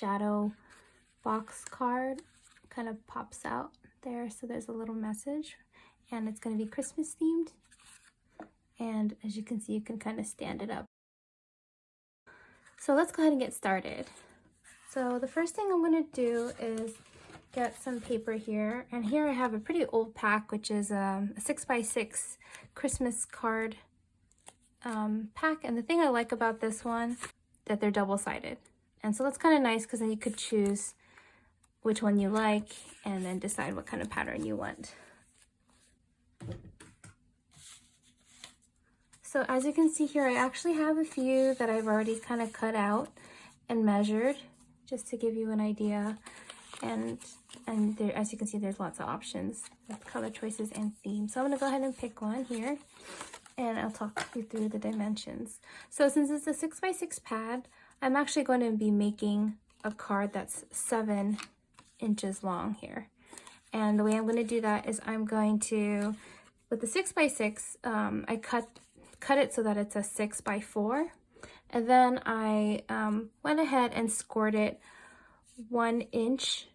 shadow box card kind of pops out there. So there's a little message, and it's going to be Christmas themed. And as you can see, you can kind of stand it up. So let's go ahead and get started. So the first thing I'm going to do is get some paper here. And here I have a pretty old pack, which is a 6x6 Christmas card pack. And the thing I like about this one, that they're double-sided. And so that's kind of nice because then you could choose which one you like and then decide what kind of pattern you want. So as you can see here, I actually have a few that I've already kind of cut out and measured just to give you an idea. And there, as you can see, there's lots of options with color choices and themes. So I'm going to go ahead and pick one here, and I'll talk you through the dimensions. So since it's a 6x6 pad, I'm actually going to be making a card that's 7 inches long here. And the way I'm going to do that is I'm going to, with the 6x6, I cut it so that it's a 6x4, and then I went ahead and scored it 1 inch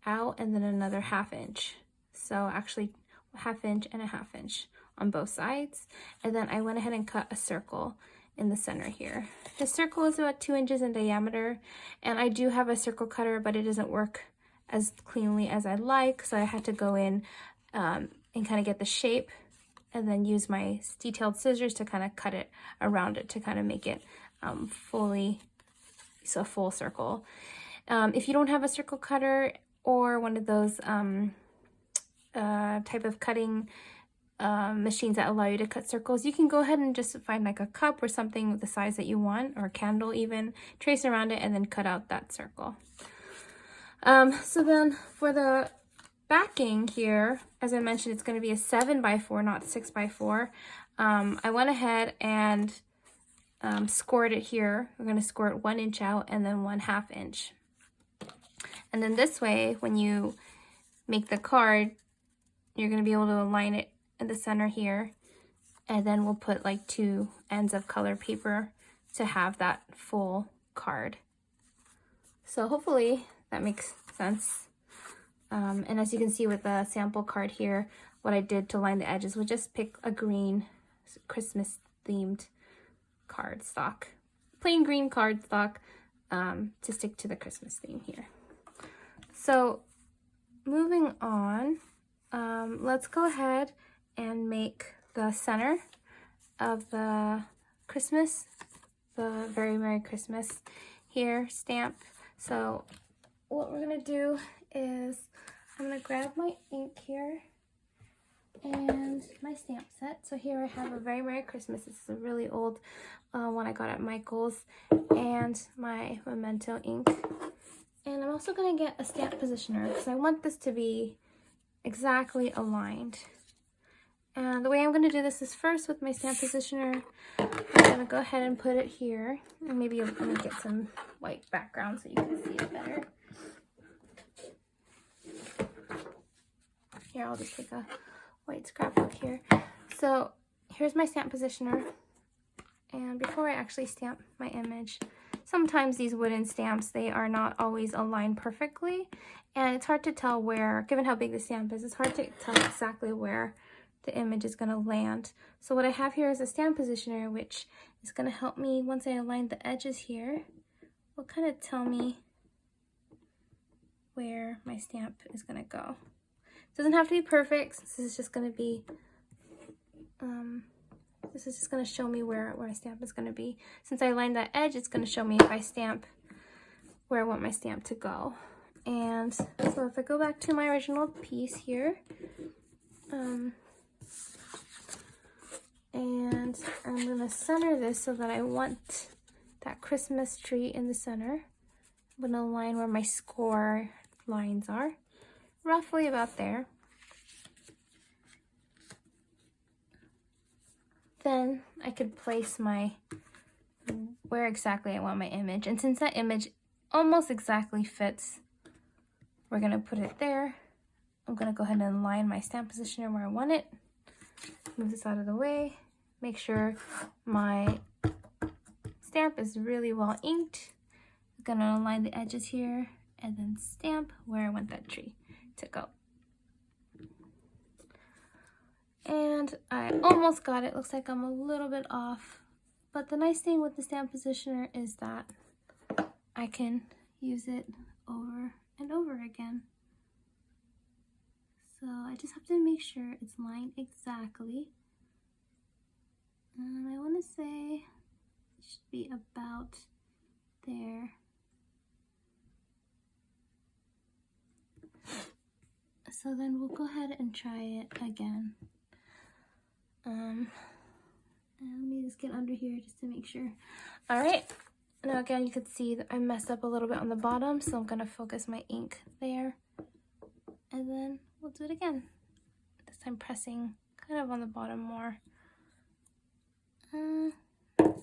out and then another 1/2 inch. So actually 1/2 inch and a 1/2 inch on both sides, and then I went ahead and cut a circle in the center here. The circle is about 2 inches in diameter, and I do have a circle cutter, but it doesn't work as cleanly as I like, so I had to go in and kind of get the shape and then use my detailed scissors to kind of cut it around it to kind of make it fully, so a full circle. If you don't have a circle cutter or one of those type of cutting machines that allow you to cut circles, you can go ahead and just find like a cup or something with the size that you want, or a candle even, trace around it and then cut out that circle. So then for the backing here, as I mentioned, it's going to be a 7x4, not 6x4. I went ahead and scored it here. We're going to score it 1 inch out and then 1/2 inch. And then this way, when you make the card, you're going to be able to align it in the center here. And then we'll put like 2 ends of color paper to have that full card. So hopefully that makes sense. And as you can see with the sample card here, what I did to line the edges was just pick a green Christmas themed cardstock, plain green cardstock, to stick to the Christmas theme here. So moving on, let's go ahead and make the center of the Christmas, the Very Merry Christmas here stamp. So what we're gonna do is I'm gonna grab my ink here and my stamp set. So here I have a Very Merry Christmas. This is a really old one I got at Michael's, and my Momento ink. And I'm also gonna get a stamp positioner because I want this to be exactly aligned. And the way I'm gonna do this is first with my stamp positioner, I'm gonna go ahead and put it here, and maybe I'm gonna get some white background so you can see it better. Here, I'll just take a white scrapbook here. So here's my stamp positioner. And before I actually stamp my image, sometimes these wooden stamps, they are not always aligned perfectly. And it's hard to tell where, given how big the stamp is, it's hard to tell exactly where the image is going to land. So what I have here is a stamp positioner, which is going to help me, once I align the edges here, will kind of tell me where my stamp is going to go. It doesn't have to be perfect. This is just going to be, this is just going to show me where my stamp is going to be. Since I aligned that edge, it's going to show me if I stamp where I want my stamp to go. And so if I go back to my original piece here, and I'm going to center this so that I want that Christmas tree in the center. I'm going to align where my score lines are, roughly about there. Then I could place where exactly I want my image. And since that image almost exactly fits, we're going to put it there. I'm going to go ahead and align my stamp positioner where I want it. Move this out of the way. Make sure my stamp is really well inked. gonna align the edges here and then stamp where I want that tree to go. And I almost got it. Looks like I'm a little bit off. But the nice thing with the stamp positioner is that I can use it over and over again. So I just have to make sure it's lined exactly. And I want to say it should be about there. So then we'll go ahead and try it again. And let me just get under here just to make sure. All right, now again, you can see that I messed up a little bit on the bottom, so I'm gonna focus my ink there. And then we'll do it again. This time pressing kind of on the bottom more. And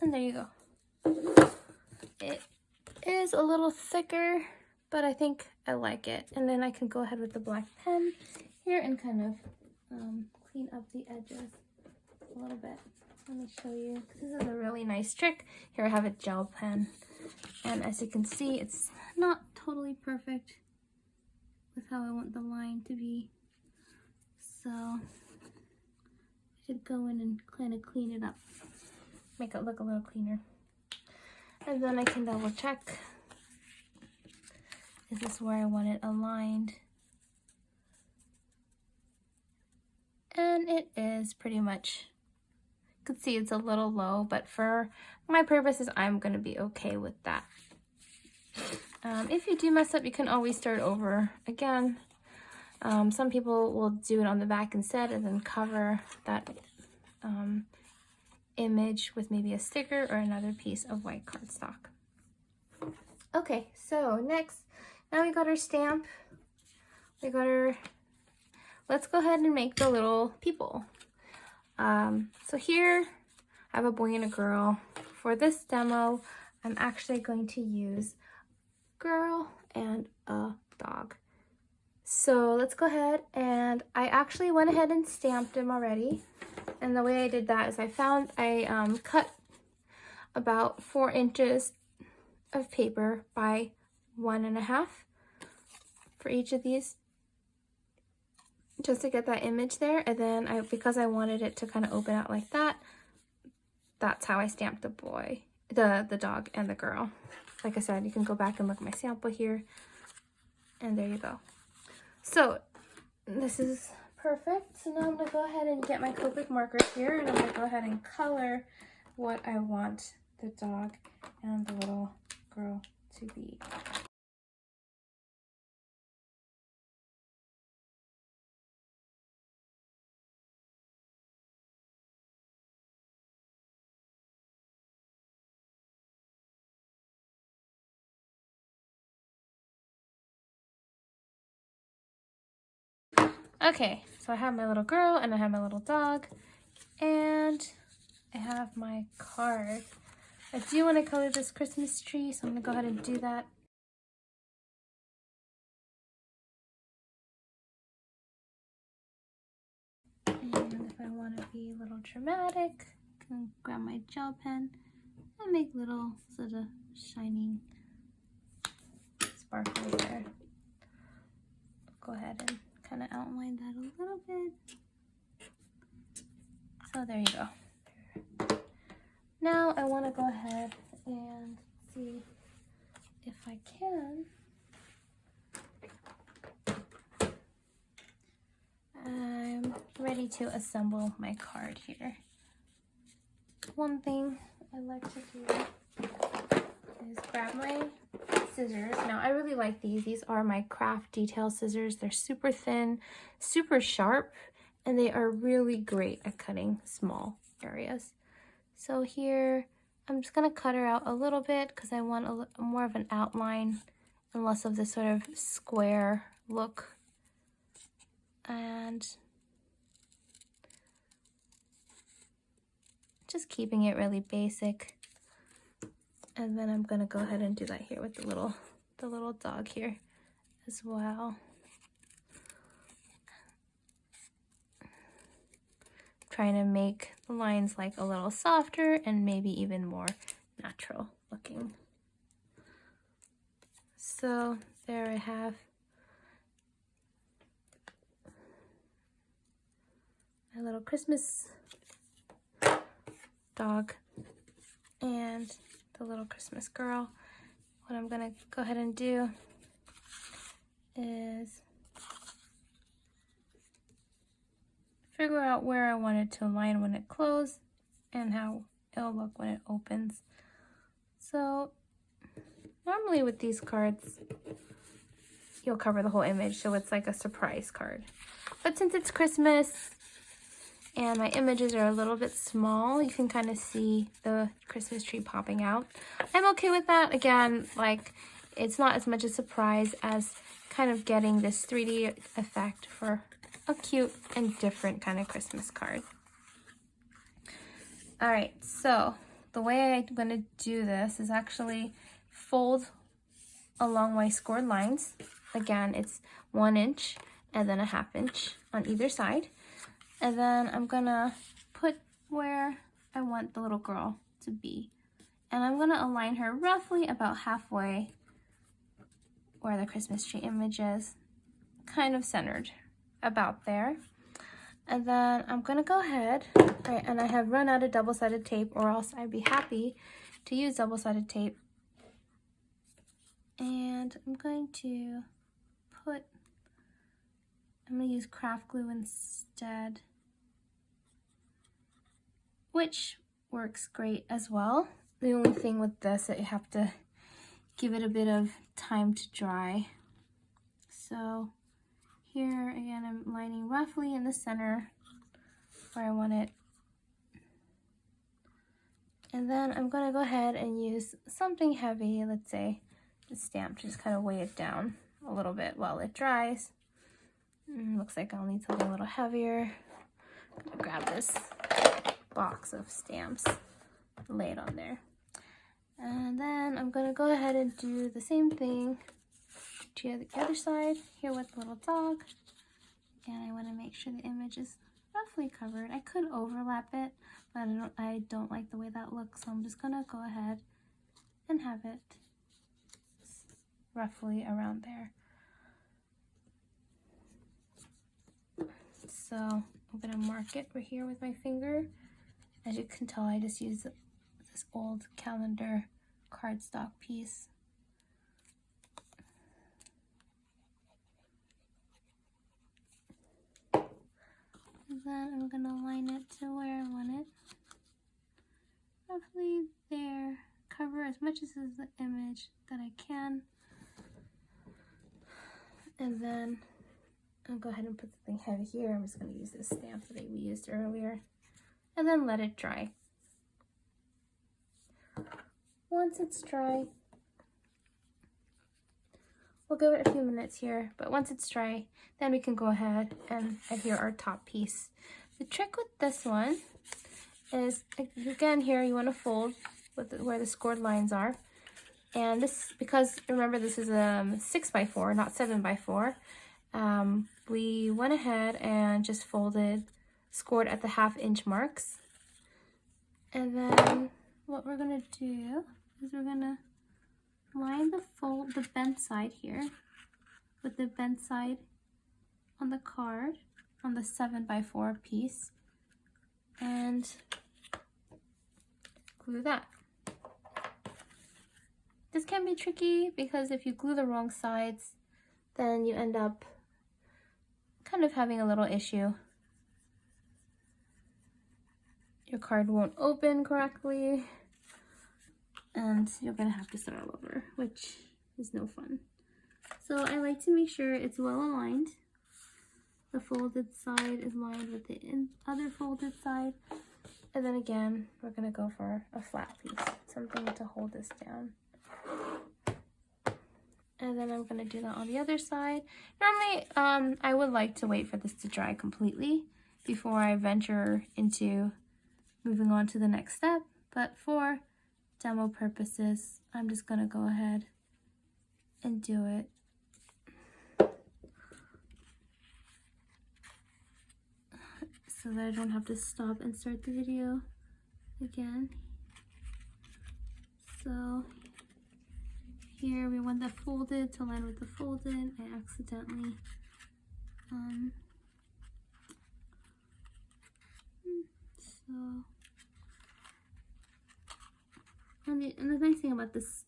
there you go. It is a little thicker, but I think I like it. And then I can go ahead with the black pen here and kind of clean up the edges a little bit. Let me show you. This is a really nice trick. Here I have a gel pen. And as you can see, it's not totally perfect with how I want the line to be. So I should go in and kind of clean it up. Make it look a little cleaner. And then I can double check. Is this where I want it aligned? And it is pretty much. You can see it's a little low, but for my purposes, I'm gonna be okay with that. If you do mess up, you can always start over again. Some people will do it on the back instead and then cover that image with maybe a sticker or another piece of white cardstock. Okay, so next, now we got our stamp. We got our, let's go ahead and make the little people. So here I have a boy and a girl. For this demo, I'm actually going to use girl and a dog. So let's go ahead, and I actually went ahead and stamped them already. And the way I did that is I cut about 4 inches of paper by 1.5 for each of these, just to get that image there. And then because I wanted it to kind of open out like that, that's how I stamped the boy, the dog and the girl. Like I said, you can go back and look at my sample here, and there you go. So this is perfect. So now I'm gonna go ahead and get my Copic marker here, and I'm gonna go ahead and color what I want the dog and the little girl to be. Okay, so I have my little girl and I have my little dog, and I have my card. I do want to color this Christmas tree, so I'm going to go ahead and do that. And if I want to be a little dramatic, I can grab my gel pen and make little sort of shining sparkles there. Go ahead and kind of outline that a little bit. So there you go. Now I want to go ahead and see if I can. I'm ready to assemble my card here. One thing I like to do is grab my scissors. Now I really like these. These are my craft detail scissors. They're super thin, super sharp, and they are really great at cutting small areas. So here I'm just gonna cut her out a little bit because I want more of an outline and less of this sort of square look. And just keeping it really basic. And then I'm gonna go ahead and do that here with the little dog here as well. Trying to make the lines like a little softer and maybe even more natural looking. So there I have my little Christmas dog and the little Christmas girl. What I'm gonna go ahead and do is figure out where I want it to align when it closes and how it'll look when it opens. So normally with these cards, you'll cover the whole image, so it's like a surprise card. But since it's Christmas and my images are a little bit small, you can kind of see the Christmas tree popping out. I'm okay with that. Again, like, it's not as much a surprise as kind of getting this 3D effect for a cute and different kind of Christmas card. All right, so the way I'm gonna do this is actually fold along my scored lines. Again, it's 1 inch and then a 1/2 inch on either side. And then I'm gonna put where I want the little girl to be. And I'm gonna align her roughly about halfway where the Christmas tree image is, kind of centered about there. And then I'm gonna go ahead, right, and I have run out of double-sided tape, or else I'd be happy to use double-sided tape. And I'm going to I'm gonna use craft glue instead, which works great as well. The only thing with this, that you have to give it a bit of time to dry. So here again, I'm lining roughly in the center where I want it. And then I'm gonna go ahead and use something heavy, let's say the stamp, to just kind of weigh it down a little bit while it dries. Looks like I'll need something a little heavier. I'm gonna grab this box of stamps and lay it on there. And then I'm gonna go ahead and do the same thing to the other side here with the little dog. And I want to make sure the image is roughly covered. I could overlap it, but I don't like the way that looks, so I'm just gonna go ahead and have it roughly around there. So I'm gonna mark it right here with my finger. As you can tell, I just used this old calendar cardstock piece. And then I'm gonna line it to where I want it. Roughly there. Cover as much as the image that I can. And then I'll go ahead and put something heavy here. I'm just gonna use this stamp that we used earlier. And then let it dry. Once it's dry, we'll give it a few minutes here, but once it's dry, then we can go ahead and adhere our top piece. The trick with this one is, again, here you want to fold with where the scored lines are. And this, because remember this is a 6x4, not 7x4, we went ahead and just scored at the 1/2 inch marks. And then what we're gonna do is we're gonna line the bent side here with the bent side on the card on the 7x4 piece and glue that. This can be tricky because if you glue the wrong sides, then you end up kind of having a little issue. Your card won't open correctly and you're gonna have to start all over, which is no fun. So I like to make sure it's well aligned. The folded side is lined with the other folded side. And then again, we're gonna go for a flat piece, something to hold this down. And then I'm gonna do that on the other side. Normally, I would like to wait for this to dry completely before I venture into moving on to the next step. But for demo purposes, I'm just gonna go ahead and do it. So that I don't have to stop and start the video again. So here we want the folded to line with the folded. I accidentally so and the nice thing about this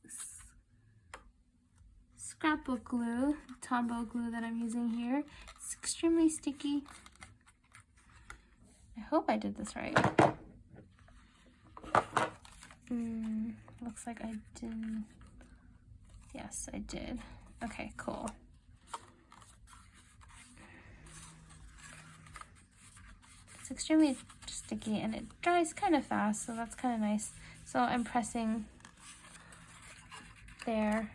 scrapbook glue, Tombo glue that I'm using here, it's extremely sticky. I hope I did this right. Looks like I didn't. Yes, I did. Okay, cool. It's extremely sticky and it dries kind of fast, so that's kind of nice. So I'm pressing there.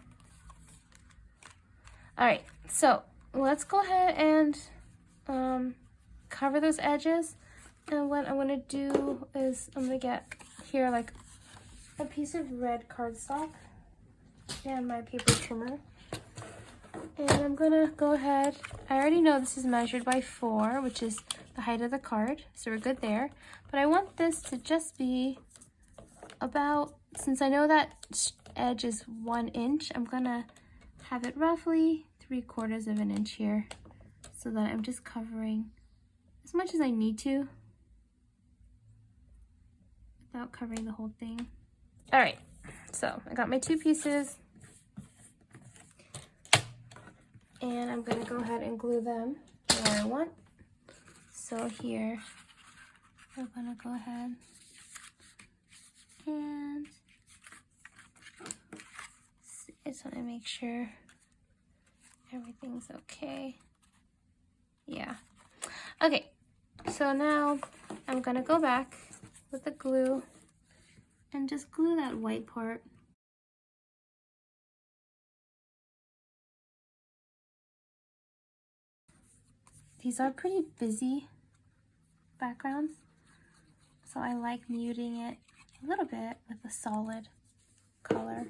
All right, so let's go ahead and cover those edges. And what I'm gonna do is I'm gonna get here like a piece of red cardstock and my paper trimmer. And I'm gonna go ahead, I already know this is measured by 4, which is the height of the card, so we're good there. But I want this to just be about, since I know that edge is 1 inch, I'm gonna have it roughly 3/4 of an inch here, so that I'm just covering as much as I need to without covering the whole thing. All right, so I got my 2 pieces and I'm gonna go ahead and glue them where I want. So here, I'm gonna go ahead and I just wanna make sure everything's okay. Yeah. Okay, so now I'm gonna go back with the glue and just glue that white part. These are pretty busy backgrounds, so I like muting it a little bit with a solid color.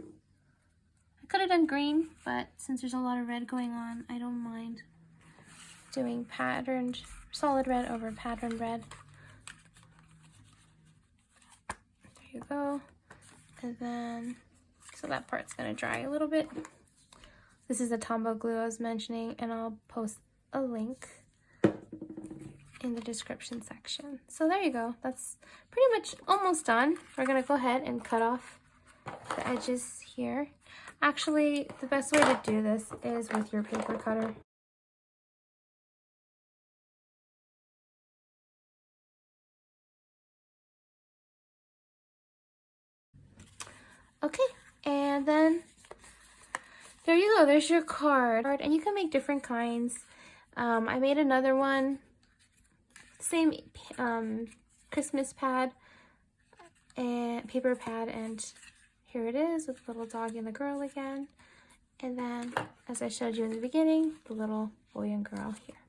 I could have done green, but since there's a lot of red going on, I don't mind doing patterned solid red over patterned red. There you go. And then, so that part's gonna dry a little bit. This is the Tombo glue I was mentioning, and I'll post a link in the description section. So there you go. That's pretty much almost done. We're gonna go ahead and cut off the edges here. Actually, the best way to do this is with your paper cutter. Okay, and then there you go. There's your card, and you can make different kinds. I made another one, same Christmas pad and paper pad, and here it is with the little dog and the girl again. And then, as I showed you in the beginning, the little boy and girl here.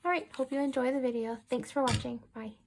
All right, hope you enjoy the video. Thanks for watching. Bye.